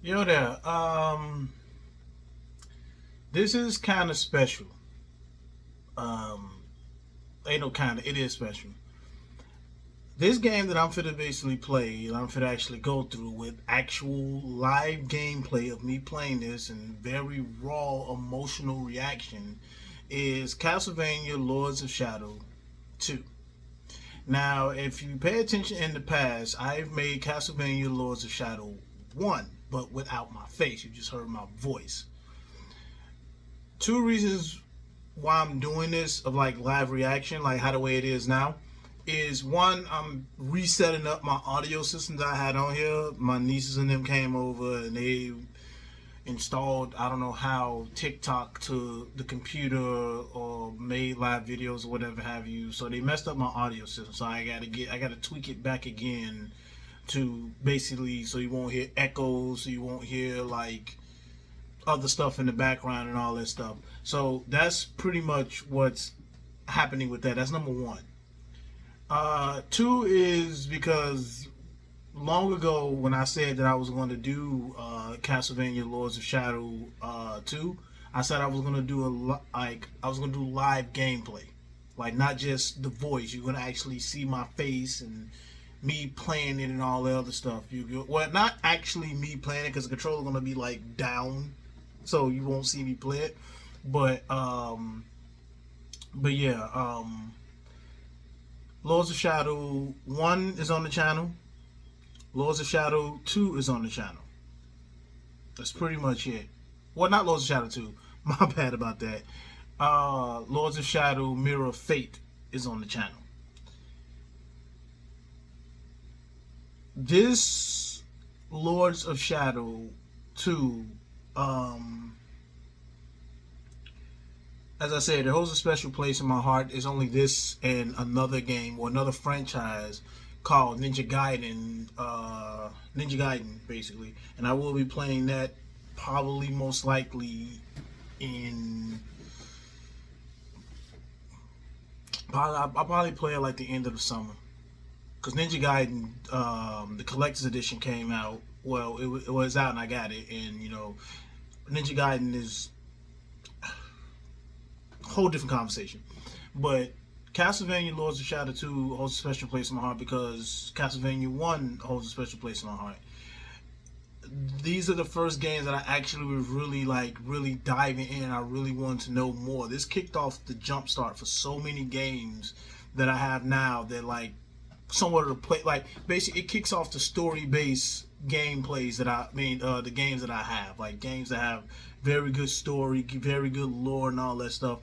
Yo there. This is kind of special. Um, ain't no kind of. It is special. This game that I'm finna basically play, and I'm finna actually go through with actual live gameplay of me playing this and very raw emotional reaction, is Castlevania Lords of Shadow 2. Now, if you pay attention in the past, I've made Castlevania Lords of Shadow 1, but without my face. You just heard my voice. Two reasons why I'm doing this of like live reaction, like how the way it is now, is one, I'm resetting up my audio systems I had on here. My nieces and them came over and they installed, I don't know how, TikTok to the computer or made live videos or whatever have you. So they messed up my audio system. So I gotta tweak it back again to basically so you won't hear echoes, so you won't hear like other stuff in the background and all that stuff. So that's pretty much what's happening with that. That's number one. Two is because long ago when I said that I was going to do Castlevania Lords of Shadow 2, I said I was going to do I was going to do live gameplay, like not just the voice. You're going to actually see my face and me playing it and all the other stuff. Well, not actually me playing it because the controller's going to be like down, so you won't see me play it. But yeah, Lords of Shadow 1 is on the channel. Lords of Shadow 2 is on the channel. That's pretty much it. Well, not Lords of Shadow 2. My bad about that. Lords of Shadow Mirror of Fate is on the channel. This Lords of Shadow 2, as I said, it holds a special place in my heart. It's only this and another game or another franchise called Ninja Gaiden, basically. And I will be playing that probably most likely in. I'll probably play it like the end of the summer. Because Ninja Gaiden, the collector's edition came out. Well, it was out and I got it. And, Ninja Gaiden is a whole different conversation. But Castlevania Lords of Shadow 2 holds a special place in my heart because Castlevania 1 holds a special place in my heart. These are the first games that I actually was really diving in. I really wanted to know more. This kicked off the jump start for so many games that I have now that like somewhere to play. Like basically, it kicks off the story-based gameplays that the games that I have, like games that have very good story, very good lore, and all that stuff.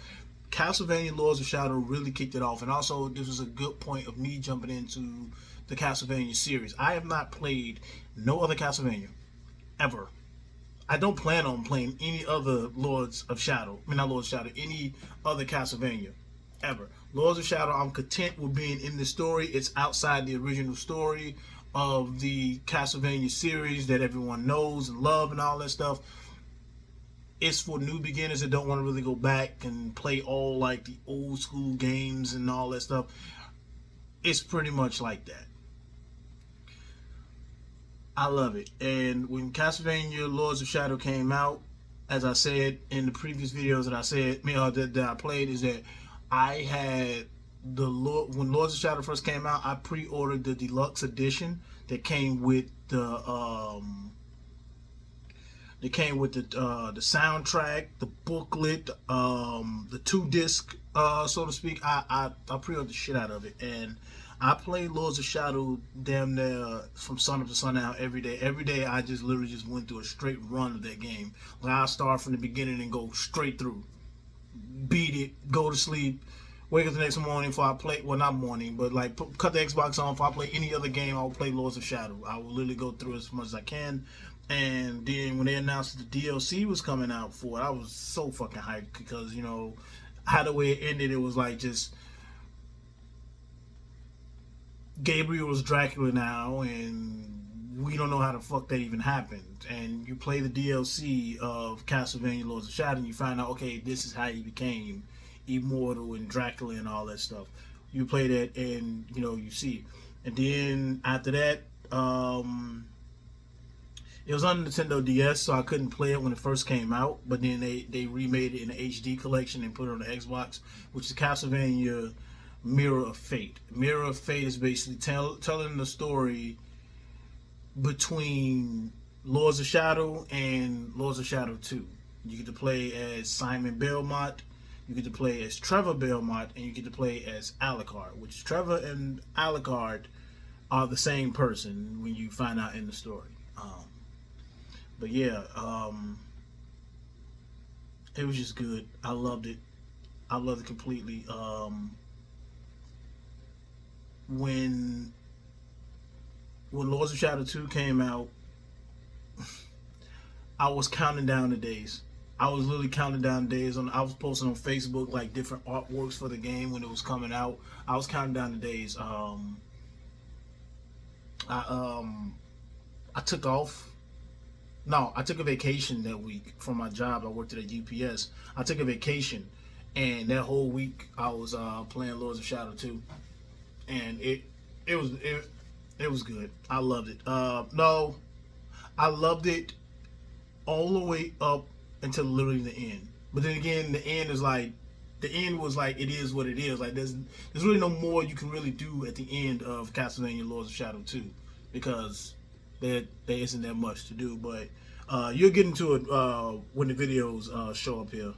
Castlevania Lords of Shadow really kicked it off, and also this was a good point of me jumping into the Castlevania series. I have not played no other Castlevania ever. I don't plan on playing any other Lords of Shadow. I mean, not Lords of Shadow, any other Castlevania ever. Lords of Shadow, I'm content with being in the story. It's outside the original story of the Castlevania series that everyone knows and love and all that stuff. It's for new beginners that don't want to really go back and play all like the old school games and all that stuff. It's pretty much like that. I love it. And when Castlevania Lords of Shadow came out, as I said in the previous videos that I said, that I played, is that I had when Lords of Shadow first came out, I pre-ordered the deluxe edition that came with the the soundtrack, the booklet, the 2 disc, so to speak. I pre-ordered the shit out of it, and I played Lords of Shadow damn near from sun up to sundown every day. Every day I just literally just went through a straight run of that game. Like I start from the beginning and go straight through, beat it, go to sleep, wake up the next morning before I play. Well, not morning, but like cut the Xbox on. If I play any other game, I will play Lords of Shadow. I will literally go through as much as I can. And then when they announced that the DLC was coming out for it, I was so fucking hyped because how the way it ended, it was like just Gabriel was Dracula now, and we don't know how the fuck that even happened. And you play the DLC of Castlevania Lords of Shadow, and you find out, okay, this is how he became immortal and Dracula and all that stuff. You play that, and you see. And then after that, It was on Nintendo DS, so I couldn't play it when it first came out. But then they remade it in the HD collection and put it on the Xbox, which is Castlevania Mirror of Fate. Mirror of Fate is basically telling the story between Lords of Shadow and Lords of Shadow 2. You get to play as Simon Belmont, you get to play as Trevor Belmont, and you get to play as Alucard, which Trevor and Alucard are the same person when you find out in the story. But yeah, it was just good. I loved it. I loved it completely. When Lords of Shadow 2 came out, I was counting down the days. I was literally counting down days. I was posting on Facebook like different artworks for the game when it was coming out. I was counting down the days. I took off. No, I took a vacation that week from my job. I worked at a UPS. I took a vacation, and that whole week I was playing Lords of Shadow 2, and it was good. I loved it. No, I loved it all the way up until literally the end. But then again, the end was like it is what it is. Like there's really no more you can really do at the end of Castlevania Lords of Shadow 2 because there isn't that much to do. But you'll get into it when the videos show up here.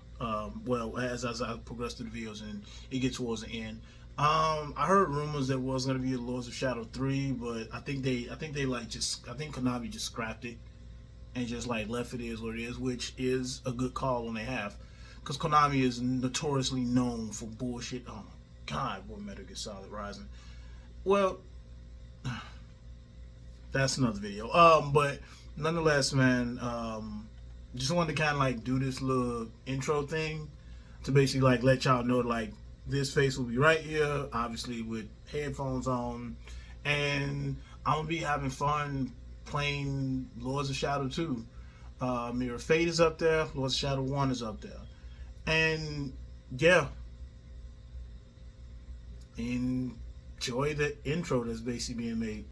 Well, as I progress through the videos and it gets towards the end. I heard rumors that was gonna be a Lords of Shadow 3, but I think Konami just scrapped it and just like left it is what it is, which is a good call when they have, because Konami is notoriously known for bullshit. Oh my God, what Metal Gear Solid Rising? Well, that's another video. But nonetheless, man, just wanted to kind of like do this little intro thing to basically like let y'all know like this face will be right here, obviously with headphones on, and I'm gonna be having fun playing Lords of Shadow 2. Mirror of Fate is up there, Lords of Shadow 1 is up there. And yeah, enjoy the intro that's basically being made.